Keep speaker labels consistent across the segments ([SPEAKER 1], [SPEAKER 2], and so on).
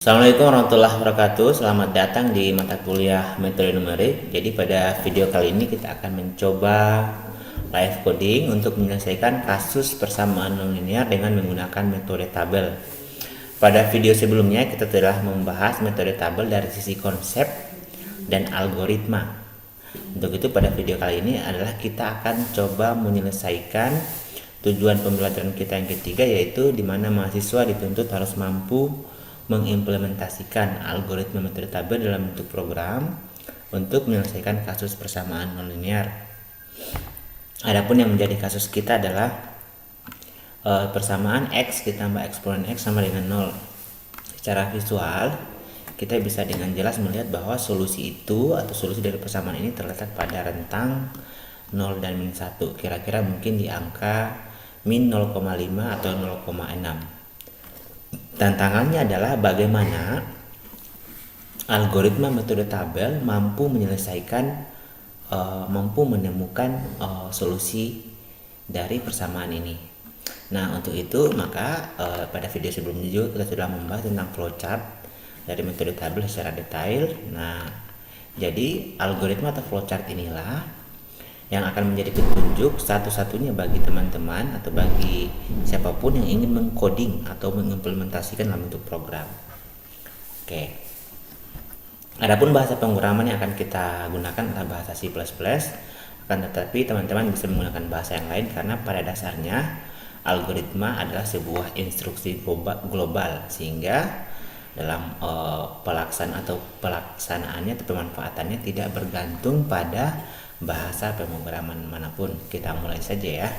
[SPEAKER 1] Assalamualaikum warahmatullahi wabarakatuh. Selamat datang di mata kuliah metode numerik. Jadi pada video kali ini kita akan mencoba live coding untuk menyelesaikan kasus persamaan nonlinear dengan menggunakan metode tabel. Pada video sebelumnya kita telah membahas metode tabel dari sisi konsep dan algoritma. Untuk itu pada video kali ini adalah kita akan coba menyelesaikan tujuan pembelajaran kita yang ketiga, yaitu di mana mahasiswa dituntut harus mampu mengimplementasikan algoritma metode tabel dalam bentuk program untuk menyelesaikan kasus persamaan nonlinear. Adapun yang menjadi kasus kita adalah persamaan x ditambah eksponen x sama dengan 0. Secara visual kita bisa dengan jelas melihat bahwa solusi itu atau solusi dari persamaan ini terletak pada rentang 0 dan min 1, kira-kira mungkin di angka min 0,5 atau 0,6. Tantangannya adalah bagaimana algoritma metode tabel mampu menemukan solusi dari persamaan ini. Nah, untuk itu maka pada video sebelumnya juga kita sudah membahas tentang flowchart dari metode tabel secara detail. Nah, jadi algoritma atau flowchart inilah yang akan menjadi petunjuk satu-satunya bagi teman-teman atau bagi siapapun yang ingin mengcoding atau mengimplementasikan dalam bentuk program. Oke. Adapun bahasa pemrograman yang akan kita gunakan adalah bahasa C++. Akan tetapi teman-teman bisa menggunakan bahasa yang lain karena pada dasarnya algoritma adalah sebuah instruksi global, sehingga dalam pelaksanaannya atau pemanfaatannya tidak bergantung pada bahasa pemrograman manapun. Kita mulai saja ya.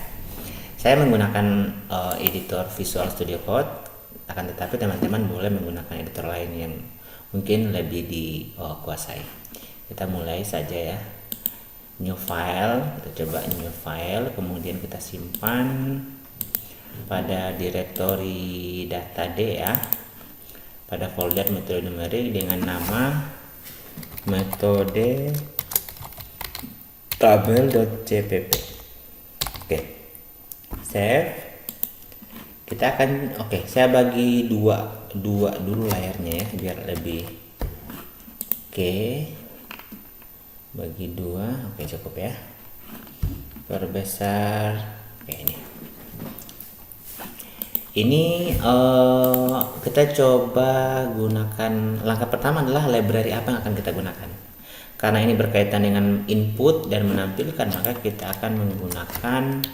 [SPEAKER 1] Saya menggunakan editor Visual Studio Code, akan tetapi teman-teman boleh menggunakan editor lain yang mungkin lebih dikuasai. Kita mulai saja ya. New file, kita coba new file, kemudian kita simpan pada directory data D ya, pada folder metode numerik dengan nama metode tabel.cpp. Oke, save. Kita akan saya bagi dua dulu layarnya ya biar lebih. Bagi dua. Cukup ya. Perbesar. Ini kita coba gunakan. Langkah pertama adalah library apa yang akan kita gunakan. Karena ini berkaitan dengan input dan menampilkan, maka kita akan menggunakan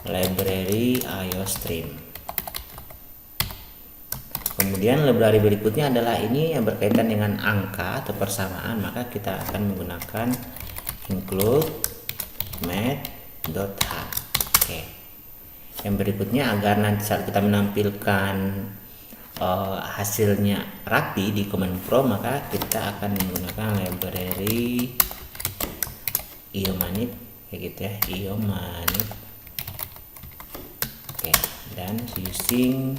[SPEAKER 1] library IOStream. Kemudian library berikutnya adalah ini yang berkaitan dengan angka atau persamaan, maka kita akan menggunakan include math.h. Yang berikutnya, agar nanti saat kita menampilkan hasilnya rapi di Command Prompt, maka kita akan menggunakan library iomanip kayak gitu ya, iomanip. Dan using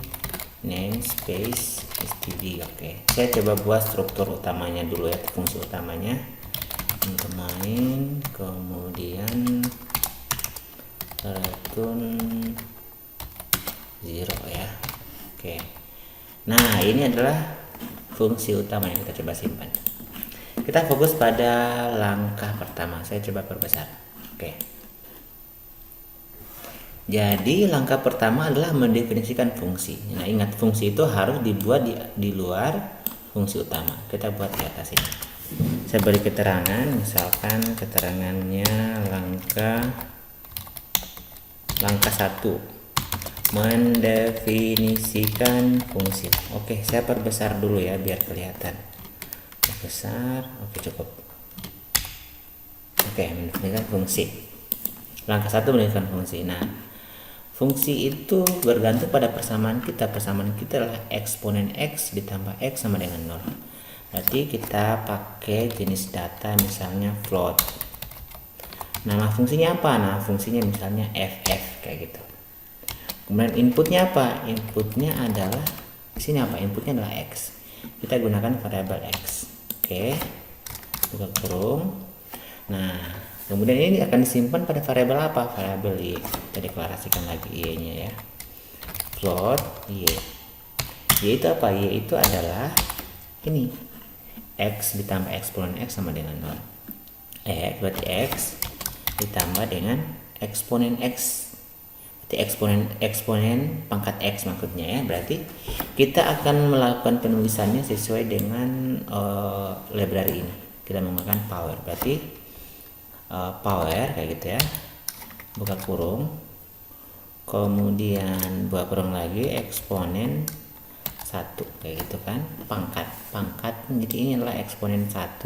[SPEAKER 1] namespace std. Saya coba buat struktur utamanya dulu ya, fungsi utamanya untuk main, kemudian return 0 ya. Nah, ini adalah fungsi utama yang kita coba simpan. Kita fokus pada langkah pertama. Saya coba perbesar. Jadi langkah pertama adalah mendefinisikan fungsi. Nah, ingat fungsi itu harus dibuat di luar fungsi utama. Kita buat di atas ini. Saya beri keterangan, misalkan keterangannya langkah 1. Mendefinisikan fungsi. Saya perbesar dulu ya biar kelihatan. Besar, cukup. Mendefinisikan fungsi. Langkah 1 mendefinisikan fungsi. Nah, fungsi itu bergantung pada persamaan kita. Persamaan kita adalah eksponen x ditambah x sama dengan 0. Berarti kita pakai jenis data misalnya float. Nama fungsinya apa? Nah, fungsinya misalnya ff kayak gitu. Kemudian inputnya apa? Inputnya adalah di sini apa? Inputnya adalah x. Kita gunakan variabel x. Buka kurung. Nah, kemudian ini akan disimpan pada variabel apa? Variabel y. Kita deklarasikan lagi y-nya ya. Float y. yaitu apa? Yaitu adalah ini, X ditambah eksponen X sama dengan 0. X berarti X ditambah dengan eksponen X, berarti eksponen pangkat X maksudnya ya. Berarti kita akan melakukan penulisannya sesuai dengan library ini. Kita menggunakan power, berarti power kayak gitu ya, buka kurung, kemudian buka kurung lagi, eksponen 1 kayak gitu kan, pangkat, jadi ini adalah eksponen 1,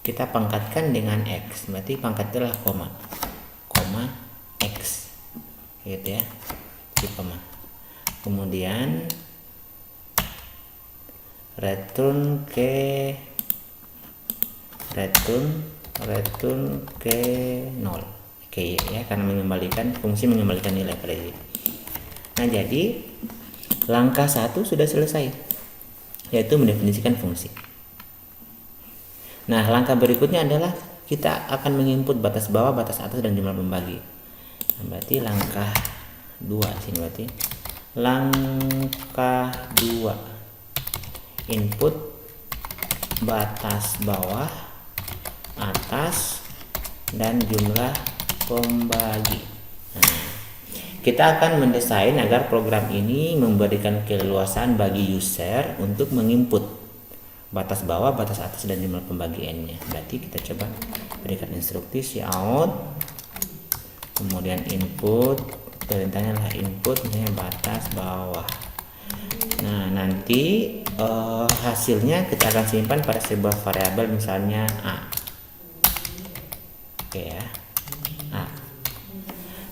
[SPEAKER 1] kita pangkatkan dengan X, berarti pangkat adalah koma X gitu ya, di koma. Kemudian return ke 0, oke ya, karena fungsi mengembalikan nilai pada ini. Nah, jadi langkah 1 sudah selesai, yaitu mendefinisikan fungsi. Nah, langkah berikutnya adalah kita akan menginput batas bawah, batas atas, dan jumlah pembagi. Nah, berarti langkah 2 sini, berarti langkah 2 input batas bawah, atas, dan jumlah pembagi. Nah, kita akan mendesain agar program ini memberikan keleluasaan bagi user untuk menginput batas bawah, batas atas, dan jumlah pembagiannya. Berarti kita coba berikan instruksi cout, kemudian input, perintahnya adalah input misalnya batas bawah. Nah, nanti hasilnya kita akan simpan pada sebuah variabel misalnya A. Oke ya, A.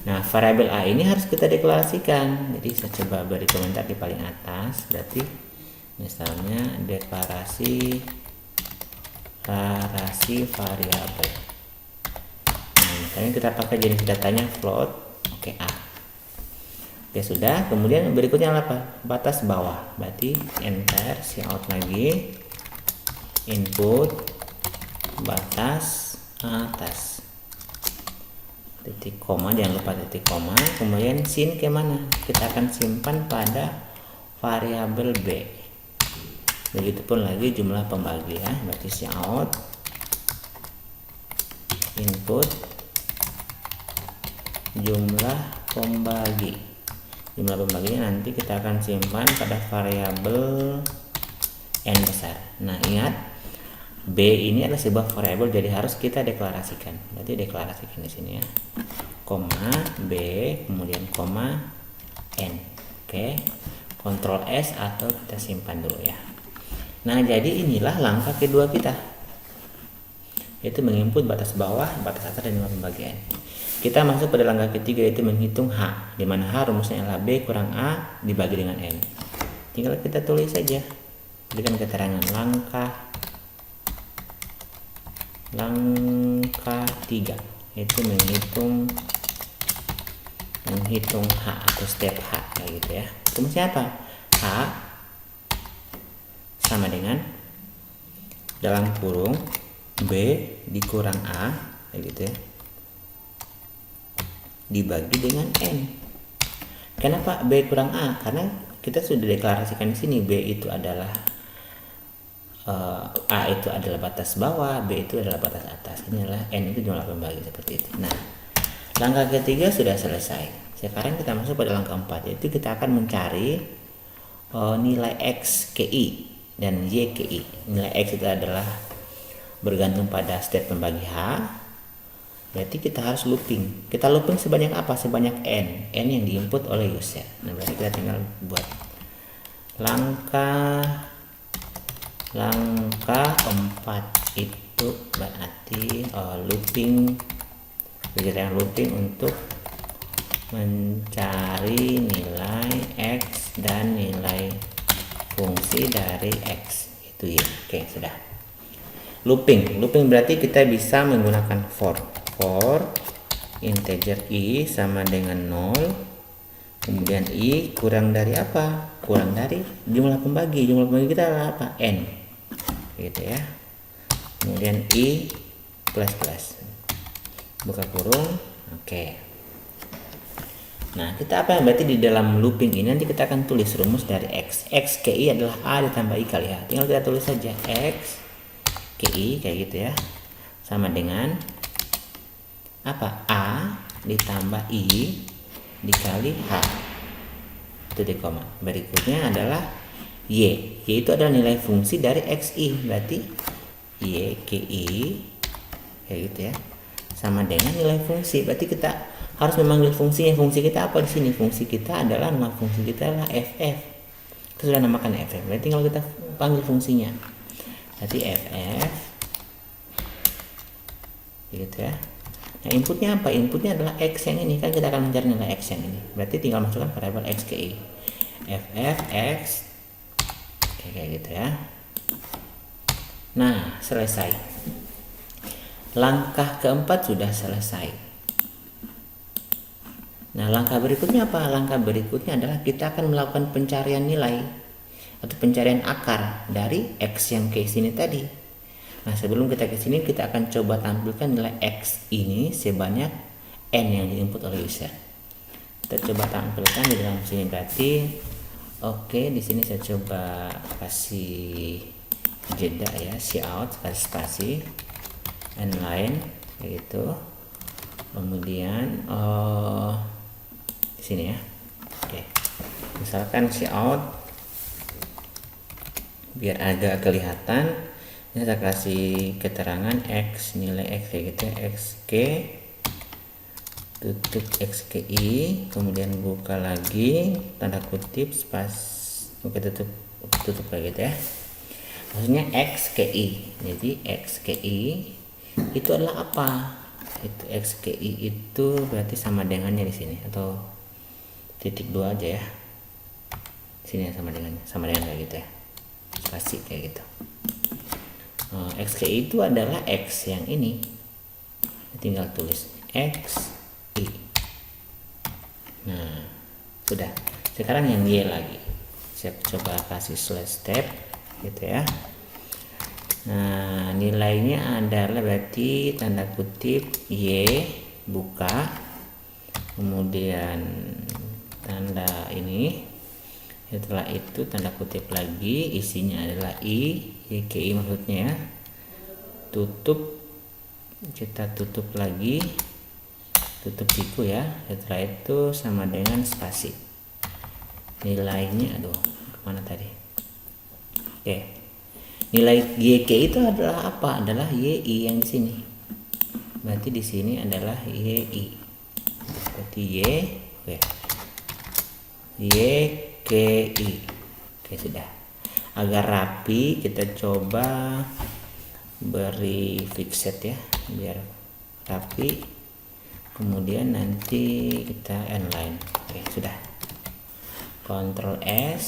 [SPEAKER 1] Nah, variabel A ini harus kita deklarasikan. Jadi saya coba beri komentar di paling atas, berarti misalnya deklarasi variabel. Nah, misalnya kita pakai jenis datanya float, oke, A. Oke, sudah. Kemudian berikutnya apa? Batas bawah, berarti enter, cout lagi, input batas atas, titik koma, jangan lupa titik koma. Kemudian sin ke mana? Kita akan simpan pada variabel B. Begitupun lagi jumlah pembagi ya, berarti cout input jumlah pembagi. Jumlah pembaginya nanti kita akan simpan pada variabel n besar. Nah, ingat B ini adalah sebuah variabel, jadi harus kita deklarasikan. Berarti deklarasikan di sini ya, koma B, kemudian koma n. Oke, Ctrl S atau kita simpan dulu ya. Nah, jadi inilah langkah kedua kita, yaitu menginput batas bawah, batas atas, dan jumlah pembagian. Kita masuk pada langkah ketiga, yaitu menghitung H, di mana H rumusnya adalah B kurang A dibagi dengan N. Tinggal kita tulis saja, berikan keterangan langkah 3, yaitu menghitung H atau step H kayak gitu ya. Rumusnya apa? H sama dengan dalam kurung B dikurang A kayak gitu ya, dibagi dengan N. Kenapa B kurang A? Karena kita sudah deklarasikan di sini B itu adalah A itu adalah batas bawah, B itu adalah batas atas. Ini adalah N itu jumlah pembagi, seperti itu. Nah, langkah ketiga sudah selesai. Sekarang kita masuk pada langkah 4, yaitu kita akan mencari nilai X ke I dan Y ke I. Nilai X itu adalah bergantung pada step pembagi H. Berarti kita harus looping. Kita looping sebanyak apa? Sebanyak N yang diinput oleh user. Nah, berarti kita tinggal buat langkah 4 itu berarti looping, kegiatan looping untuk mencari nilai X dan nilai fungsi dari X itu ya. Oke, sudah. Looping berarti kita bisa menggunakan for integer I sama dengan 0, kemudian I kurang dari apa? Kurang dari jumlah pembagi. Jumlah pembagi kita adalah apa? N gitu ya. Kemudian I plus buka kurung. Oke. Nah, kita apa yang berarti di dalam looping ini nanti kita akan tulis rumus dari X ke I adalah A ditambah I kali H. Tinggal kita tulis saja X ke I kayak gitu ya. Sama dengan apa? A ditambah I dikali H. Titik koma. Berikutnya adalah Y. Y itu adalah nilai fungsi dari XI. Berarti Y ke I kayak gitu ya. Sama dengan nilai fungsi. Berarti kita harus memanggil fungsinya. Fungsi kita apa di sini? Fungsi kita adalah, nama fungsi kita adalah FF. Kita sudah namakan FF. Berarti kalau kita panggil fungsinya, berarti FF gitu ya. Nah, inputnya apa? Inputnya adalah X yang ini. Kan kita akan mencari nilai X yang ini. Berarti tinggal masukkan variabel X ke I. FF X kayak gitu ya. Nah, selesai. Langkah keempat sudah selesai. Nah, langkah berikutnya apa? Langkah berikutnya adalah kita akan melakukan pencarian nilai atau pencarian akar dari X yang ke sini tadi. Nah, sebelum kita ke sini, kita akan coba tampilkan nilai X ini sebanyak N yang diinput oleh user. Kita coba tampilkan di dalam sini. Berarti oke, di sini saya coba kasih jeda ya, cout, kasih spasi, N line kayak gitu. Kemudian di sini ya. Oke. Misalkan cout biar agak kelihatan. Ini saya kasih keterangan X, nilai X kayak gitu ya, XK tutup X ke I, kemudian buka lagi tanda kutip oke, tutup kayak gitu ya. Maksudnya X ke I. Jadi X ke I itu adalah apa? Itu X ke I itu berarti sama dengannya di sini, atau titik 2 aja ya. Sini ya, sama dengan kayak gitu ya. Spasi kayak gitu. X ke I itu adalah X yang ini. Tinggal tulis X I. Nah, sudah. Sekarang yang Y lagi. Saya coba kasih slash step gitu ya. Nah, nilainya adalah berarti tanda kutip Y buka, kemudian tanda ini, setelah itu tanda kutip lagi, isinya adalah I, Y ke I maksudnya ya. Tutup, kita tutup lagi, tutup siku ya. Setelah itu sama dengan spasi. Nilainya kemana tadi? Oke. Nilai YK itu adalah apa? Adalah YI yang di sini. Berarti di sini adalah YI. Berarti oke. YKI. Oke, sudah. Agar rapi, kita coba beri fixed ya, biar rapi. Kemudian nanti kita inline. Oke, sudah. Ctrl S.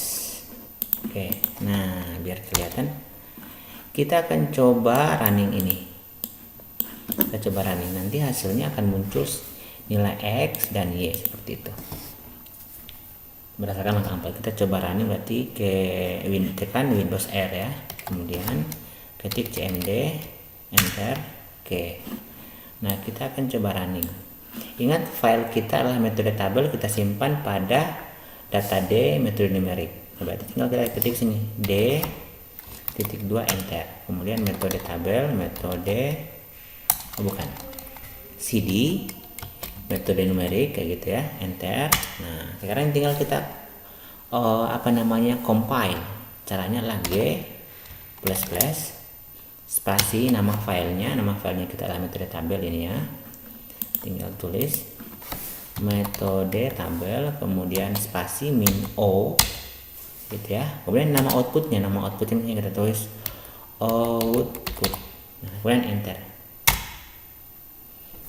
[SPEAKER 1] Oke. Nah, biar kelihatan, kita akan coba running ini. Kita coba running, nanti hasilnya akan muncul nilai X dan Y seperti itu. Berdasarkan langkah 4, kita coba running, berarti tekan Windows R ya. Kemudian ketik cmd, enter, oke. Nah, kita akan coba running. Ingat, file kita adalah metode tabel, kita simpan pada data D metode numerik. Berarti tinggal kita ketik sini D.2 enter. Kemudian metode tabel, CD metode numerik kayak gitu ya, enter. Nah, sekarang tinggal kita compile. Caranya adalah G ++ spasi nama filenya kita adalah metode tabel ini ya. Tinggal tulis metode tabel, kemudian spasi min O gitu ya. Kemudian nama outputnya kita tulis output. Nah, kemudian enter.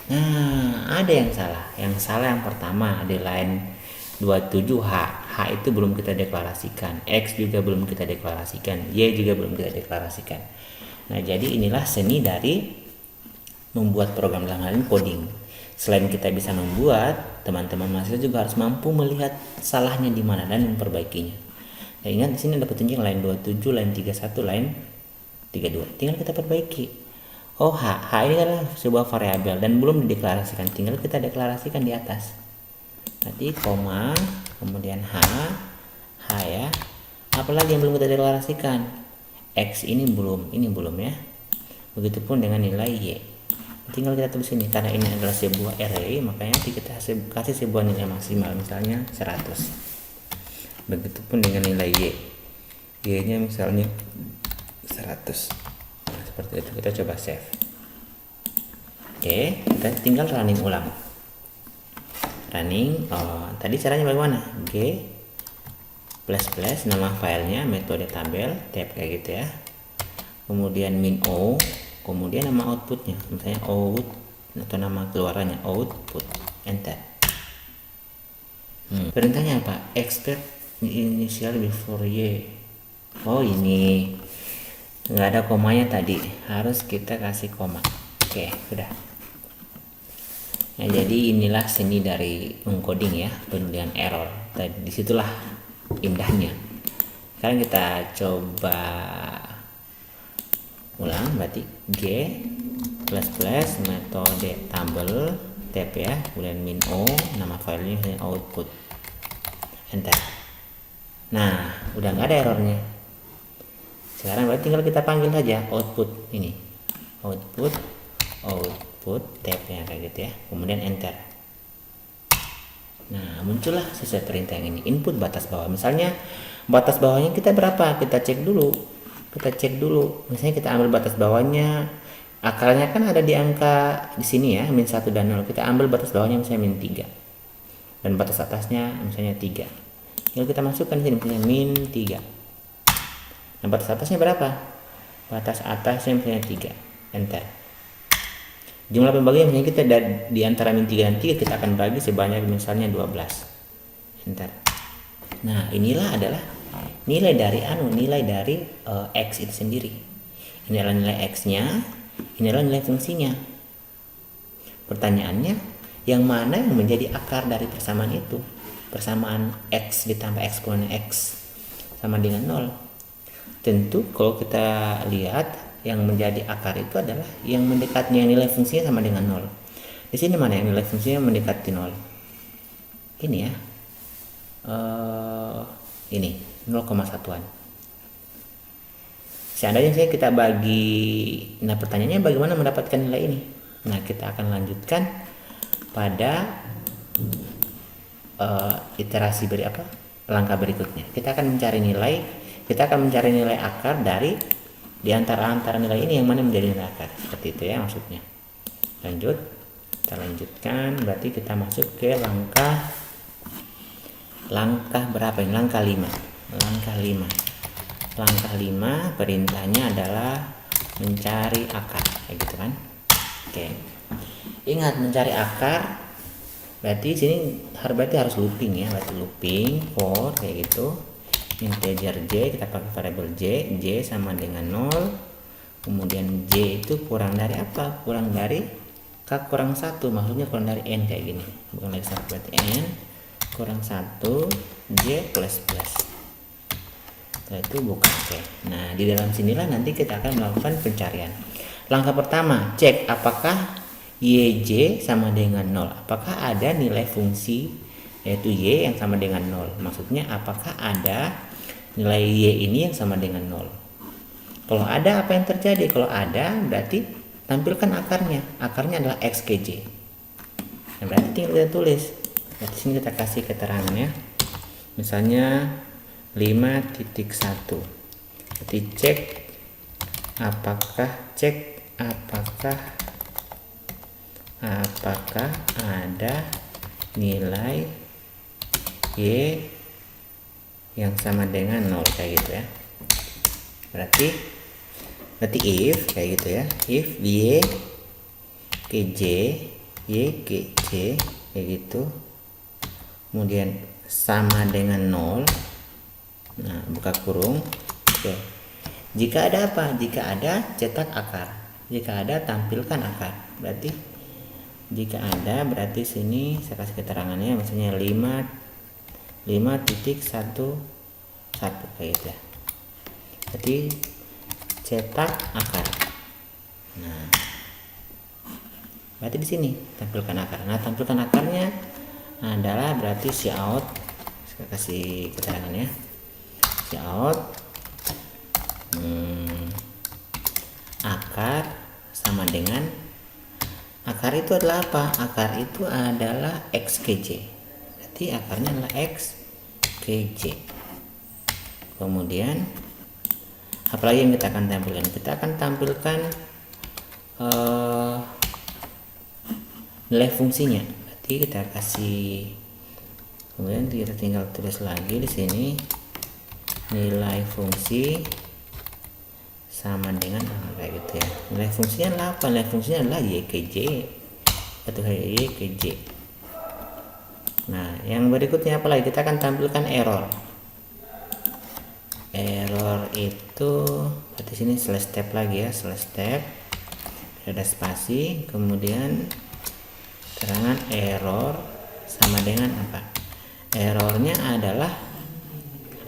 [SPEAKER 1] Nah, ada yang salah. Yang salah yang pertama di line 27H. H itu belum kita deklarasikan, X juga belum kita deklarasikan, Y juga belum kita deklarasikan. Nah, jadi inilah seni dari membuat program, dalam hal ini coding. Selain kita bisa membuat, teman-teman mahasiswa juga harus mampu melihat salahnya di mana dan memperbaikinya. Nah, ingat di sini ada petunjuk line 27, line 31, line 32. Tinggal kita perbaiki. Oh, H ini adalah sebuah variabel dan belum dideklarasikan. Tinggal kita deklarasikan di atas. Berarti koma, kemudian H ya. Apalagi yang belum kita deklarasikan? X ini belum ya. Begitupun dengan nilai Y. Tinggal kita tulis ini, karena ini adalah sebuah array, makanya kita kasih sebuah nilai maksimal, misalnya 100. Begitupun dengan nilai Y. Y-nya misalnya 100. Nah, seperti itu. Kita coba save. Oke, kita tinggal running ulang. Tadi caranya bagaimana? G plus nama filenya, metode tabel, tab kayak gitu ya. Kemudian min O, kemudian nama outputnya, misalnya out atau nama keluarannya output, enter. Perintahnya apa? Expect initial before Y. Oh, ini nggak ada komanya tadi, harus kita kasih koma. Oke, sudah. Nah, jadi inilah seni dari encoding ya, penulisan error. Tadi disitulah indahnya. Sekarang kita coba ulang, berarti G plus metode tabel, tab ya, kemudian min O, nama filenya output, enter. Nah, udah nggak ada errornya. Sekarang berarti tinggal kita panggil saja output ini, output tabnya kayak gitu ya, kemudian enter. Nah, muncullah sesuai perintah yang ini, input batas bawah. Misalnya batas bawahnya kita berapa, kita cek dulu. Misalnya kita ambil batas bawahnya, akarnya kan ada di angka di sini ya, min 1 dan 0. Kita ambil batas bawahnya misalnya min 3, dan batas atasnya misalnya 3. Lalu kita masukkan sini misalnya min 3. Nah, batas atasnya berapa? Batas atasnya misalnya 3, enter. Jumlah pembagian misalnya kita di antara min 3 dan 3 kita akan bagi sebanyak misalnya 12, enter. Nah, inilah adalah nilai dari X itu sendiri. Ini adalah nilai X-nya, ini adalah nilai fungsinya. Pertanyaannya, yang mana yang menjadi akar dari persamaan itu? Persamaan X ditambah eksponen X sama dengan 0. Tentu kalau kita lihat, yang menjadi akar itu adalah yang mendekatnya nilai fungsinya sama dengan 0. Di sini mana yang nilai fungsinya mendekati 0? Ini ya. Ini 0,1-an. Seandainya kita bagi, nah pertanyaannya bagaimana mendapatkan nilai ini? Nah, kita akan lanjutkan pada iterasi langkah berikutnya. Kita akan mencari nilai akar dari di antara nilai ini, yang mana menjadi nilai akar. Seperti itu ya maksudnya. Kita lanjutkan, berarti kita masuk ke langkah berapa ini? Langkah 5. Langkah 5 perintahnya adalah mencari akar, kayak gitu kan. Oke. Ingat, mencari akar berarti sini harus looping ya, berarti looping for kayak gitu. Integer J, kita pakai variabel J sama dengan 0. Kemudian J itu kurang dari apa? Kurang dari K kurang 1, maksudnya kurang dari N kayak gini. Bukan lagi 1, berarti N kurang 1 J plus. Setelah itu buka C. Nah, di dalam sinilah nanti kita akan melakukan pencarian. Langkah pertama, cek apakah YJ sama dengan 0. Apakah ada nilai fungsi yaitu Y yang sama dengan 0. Maksudnya apakah ada nilai Y ini yang sama dengan 0. Kalau ada, apa yang terjadi? Kalau ada, berarti tampilkan akarnya. Akarnya adalah X ke J. Nah, berarti tinggal kita tulis. Berarti sini kita kasih keterangannya. Misalnya 5.1. Berarti cek apakah ada nilai Y yang sama dengan 0 kayak gitu ya. Berarti if kayak gitu ya, if Y ke J kayak gitu, kemudian sama dengan 0. Nah, buka kurung. Oke. Jika ada apa? Jika ada, cetak akar. Jika ada, tampilkan akar. Berarti jika ada, berarti sini saya kasih keterangannya, misalnya 5.11 kayak gitu ya. Jadi cetak akar. Nah, berarti di sini tampilkan akar. Nah, tampilkan akarnya adalah berarti cout, saya kasih keterangan ya, cout akar sama dengan, akar itu adalah apa? Akar itu adalah XKJ, berarti akarnya adalah XKJ. Kemudian apalagi yang kita akan tampilkan? Kita akan tampilkan nilai fungsinya. Berarti kita kasih, kemudian kita tinggal tulis lagi di sini nilai fungsi sama dengan kayak gitu ya. Nilai fungsinya adalah apa? Nilai fungsinya adalah YKJ atau YKJ. Nah, yang berikutnya apa lagi? Kita akan tampilkan error. Error itu berarti sini slash tab lagi ya, slash tab, ada spasi, kemudian keterangan error sama dengan apa? Errornya adalah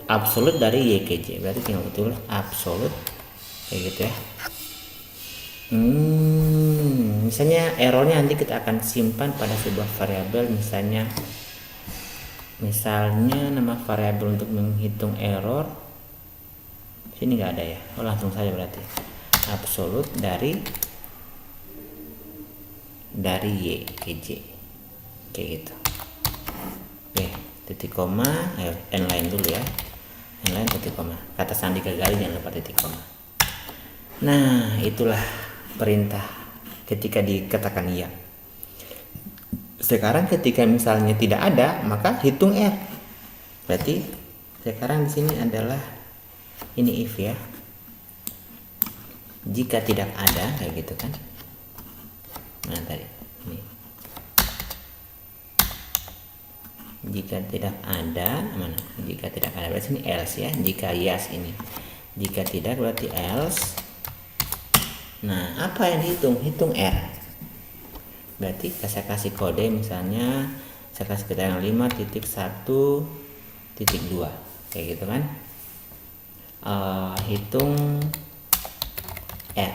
[SPEAKER 1] absolut dari YKJ, berarti tinggal betul absolut kayak gitu ya. Misalnya errornya nanti kita akan simpan pada sebuah variabel, misalnya nama variabel untuk menghitung error sini nggak ada ya. Oh, langsung saja berarti absolut dari YKJ kayak gitu. Oke, titik koma, inline dulu ya, inline titik koma, kata sandi gagal jangan lupa titik koma. Nah, itulah perintah ketika dikatakan iya. Sekarang ketika misalnya tidak ada, maka hitung R. Berarti sekarang di sini adalah ini if ya. Jika tidak ada kayak gitu kan. Nah, tadi ini. Jika tidak ada, mana? Jika tidak ada berarti ini else ya. Jika yes ini. Jika tidak berarti else. Nah, apa yang dihitung? Hitung R. Berarti saya kasih kode, misalnya saya kasih keterangan 5.1.2 kayak gitu kan. Hitung R.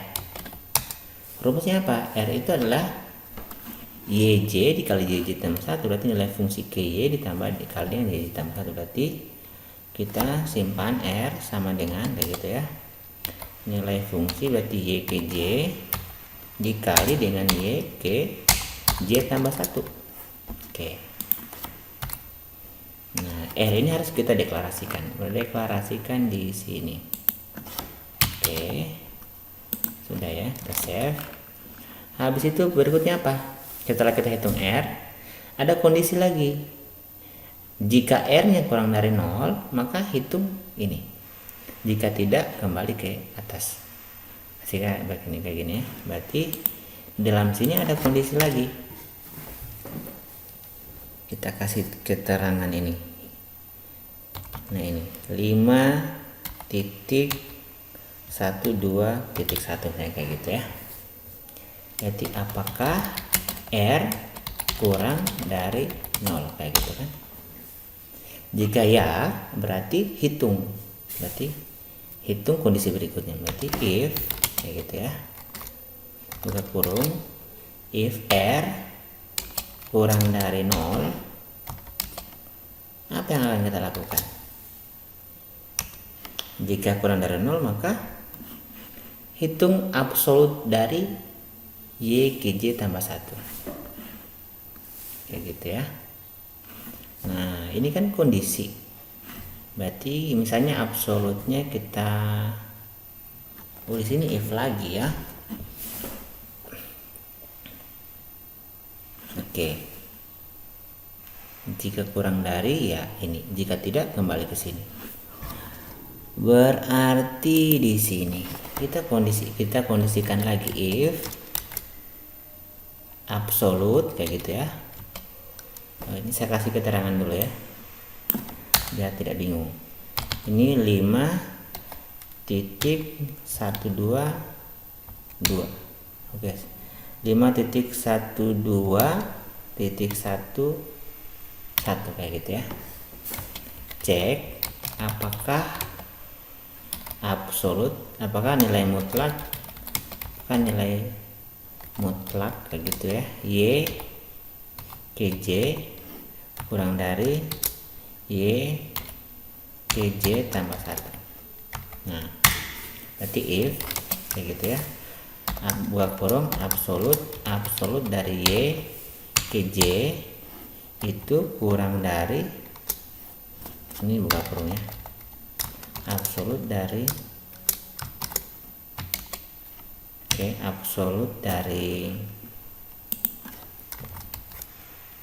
[SPEAKER 1] Rumusnya apa? R itu adalah YJ dikali YJ tambah 1, berarti nilai fungsi KY ditambah dikali dengan YJ tambah 1, berarti kita simpan R sama dengan kayak gitu ya. Nilai fungsi berarti YKJ dikali dengan YKJ tambah 1. Oke. Nah, R ini harus kita deklarasikan. Berdeklarasikan di sini. Oke. Sudah ya, kita save. Habis itu berikutnya apa? Setelah kita hitung R, ada kondisi lagi. Jika R-nya kurang dari 0, maka hitung ini. Jika tidak, kembali ke atas. Jika begini kayak gini ya. Berarti dalam sini ada kondisi lagi. Kita kasih keterangan ini. Nah, ini 5.12.1 kayak gitu ya. Jadi apakah R kurang dari 0 kayak gitu kan. Jika ya, berarti hitung. Berarti hitung kondisi berikutnya, berarti if kayak gitu ya, buka kurung, if R kurang dari 0, apa yang akan kita lakukan? Jika kurang dari 0, maka hitung absolut dari YKJ tambah 1 kayak gitu ya. Nah, ini kan kondisi. Berarti misalnya absolutnya kita di sini if lagi ya. Oke. Jika kurang dari ya ini, jika tidak kembali ke sini. Berarti di sini kita kondisikan lagi if absolut kayak gitu ya. Ini saya kasih keterangan dulu ya, biar tidak bingung. Ini 5.122. Oke. 5.121 kayak gitu ya. Cek apakah absolut, apakah nilai mutlak, kayak gitu ya. Y KJ kurang dari Y KJ tambah 1. Nah, berarti if kayak gitu ya, buka kurung absolut dari Y KJ itu kurang dari, ini buka kurungnya, absolut dari absolut dari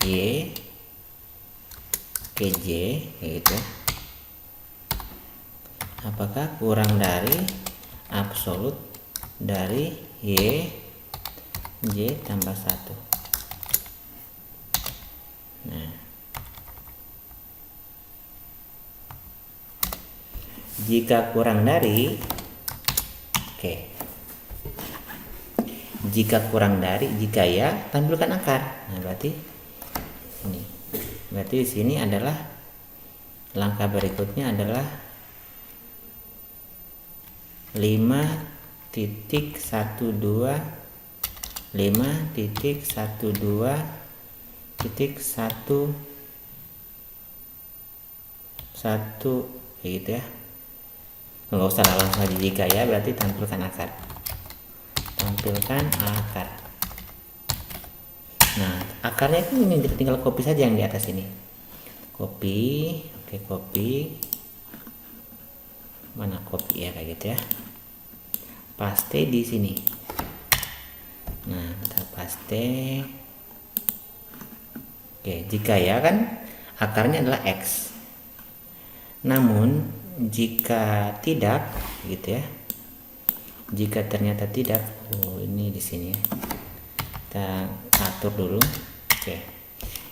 [SPEAKER 1] Y KJ gitu. Apakah kurang dari absolut dari Y J tambah 1. Nah, jika kurang dari, jika kurang dari, jika ya, tampilkan akar. Nah, berarti ini, berarti di sini adalah langkah berikutnya adalah 5.12.5.1.1 gitu ya. Nggak usah langsung aja jika ya, berarti tampilkan akar. Nah, akarnya kan ini tinggal copy saja yang di atas ini. Copy, copy. Mana copy ya, kayak gitu ya. Paste di sini. Nah, kita paste. Jika ya kan akarnya adalah X. Namun jika tidak gitu ya. Jika ternyata tidak, ini di sini ya. Kita atur dulu.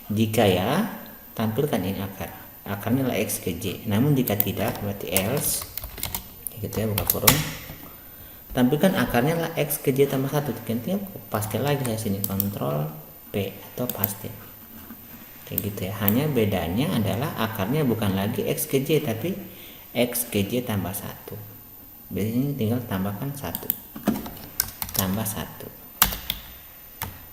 [SPEAKER 1] Jika ya, tampilkan ini akar. Akarnya adalah X ke J. Namun jika tidak, berarti else. Gitu ya, buka kurung. Tampilkan akarnya adalah X ke J tambah 1. Gantinya paste lagi ya sini, Ctrl P atau paste. Kayak gitu ya. Hanya bedanya adalah akarnya bukan lagi X ke J tapi X ke J tambah 1. Biasanya tinggal tambahkan 1. Tambah 1.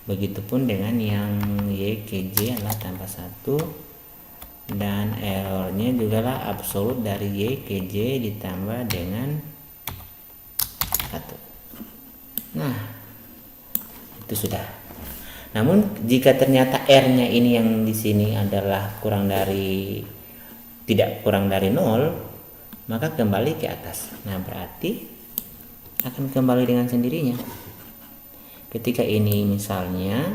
[SPEAKER 1] Begitupun dengan yang Y ke J adalah tambah 1. Dan errornya juga lah absolut dari Y ke J ditambah dengan 1. Nah, itu sudah. Namun jika ternyata R-nya ini yang di sini adalah tidak kurang dari 0, maka kembali ke atas. Nah, berarti akan kembali dengan sendirinya. Ketika ini misalnya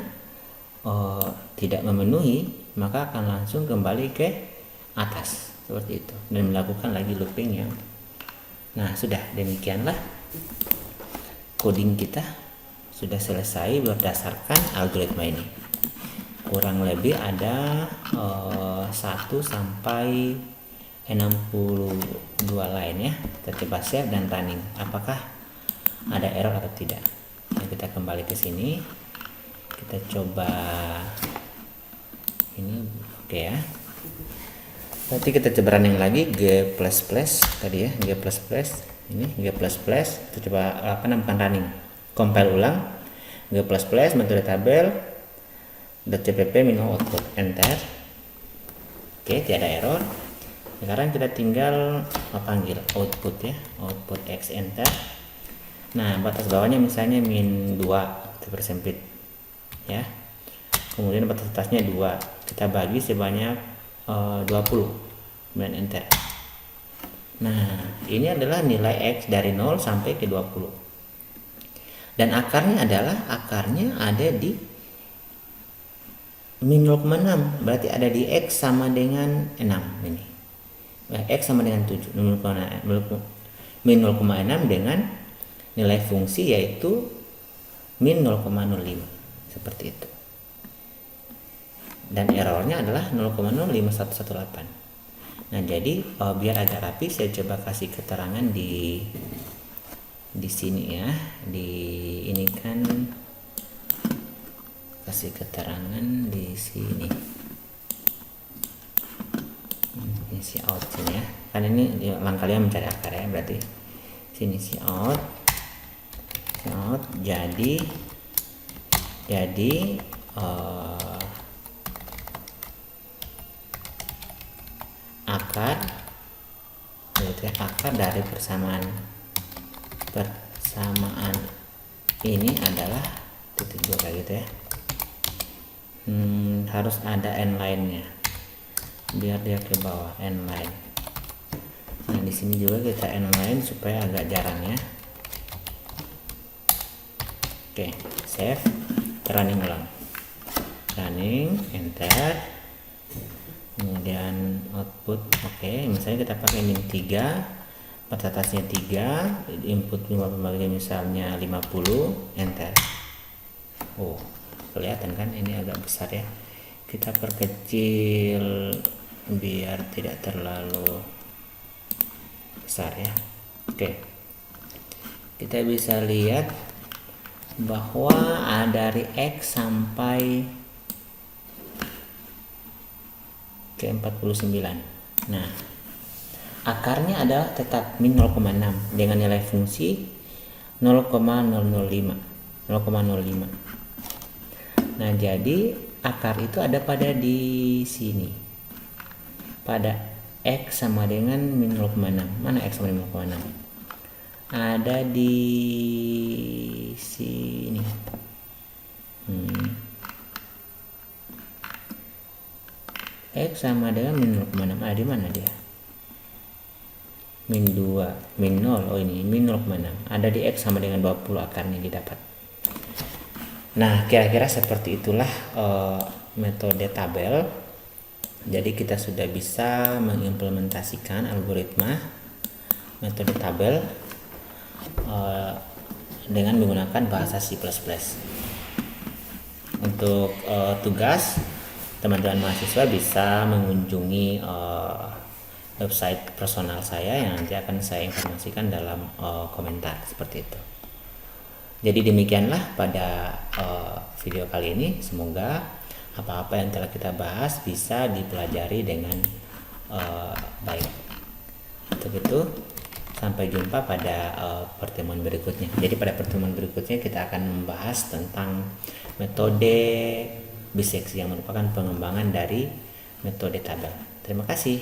[SPEAKER 1] tidak memenuhi, maka akan langsung kembali ke atas seperti itu dan melakukan lagi looping yang. Nah, sudah demikianlah coding kita sudah selesai berdasarkan algoritma ini. Kurang lebih ada 1 sampai 62 line ya. Kita coba save dan running. Apakah ada error atau tidak? Nah, kita kembali ke sini. Kita coba ini, ya. Nanti kita coba running lagi G++ tadi ya, G++. Ini G++. Kita coba bukan running. Compile ulang. G++ metode tabel .cpp minimum output, enter. Tiada error. Sekarang kita tinggal panggil output ya, output X, enter. Nah, batas bawahnya misalnya -2, kita persempit ya. Kemudian batas atasnya 2, kita bagi sebanyak 20, kemudian enter. Nah, ini adalah nilai X dari 0 sampai ke 20. Dan akarnya ada di min 0,6, berarti ada di X sama dengan 6 ini. X sama dengan 7, min 0,6 dengan nilai fungsi yaitu min 0,05 seperti itu. Dan errornya adalah 0,05118. Nah, jadi biar agak rapi saya coba kasih keterangan di sini ya. Ini kan kasih keterangan di sini. Ini si out sini ya. Kan ini langkahnya mencari akar ya, berarti sini si out. Jadi akar, yaitu akar dari persamaan ini adalah titik 2 kayak gitu ya. Harus ada n line-nya biar dia ke bawah, n line. Nah di sini juga kita n line supaya agak jarang ya. Oke, save, running ulang, running, enter, kemudian output. Oke, misalnya kita pakai min 3, batasnya 3, input pembagian misalnya 50, enter. Oh, kelihatan kan ini agak besar ya, kita perkecil biar tidak terlalu besar ya. Oke, kita bisa lihat bahwa dari X sampai ke 49. Nah, akarnya adalah tetap min 0,6 dengan nilai fungsi 0,005. Nah, jadi akar itu ada pada di sini. Pada X sama dengan min 0,6. Mana X sama dengan 0,6? Ada di sini. X sama dengan min 0,6. Ada di mana dia? Min 2, min 0. Oh ini min 0,6. Ada di X sama dengan 20 akarnya didapat. Nah, kira-kira seperti itulah metode tabel. Jadi kita sudah bisa mengimplementasikan algoritma metode tabel dengan menggunakan bahasa C++. Untuk tugas, teman-teman mahasiswa bisa mengunjungi website personal saya yang nanti akan saya informasikan dalam komentar seperti itu. Jadi demikianlah pada video kali ini. Semoga apa-apa yang telah kita bahas bisa dipelajari dengan baik. Untuk itu, sampai jumpa pada pertemuan berikutnya. Jadi pada pertemuan berikutnya kita akan membahas tentang metode biseksi yang merupakan pengembangan dari metode tabel. Terima kasih.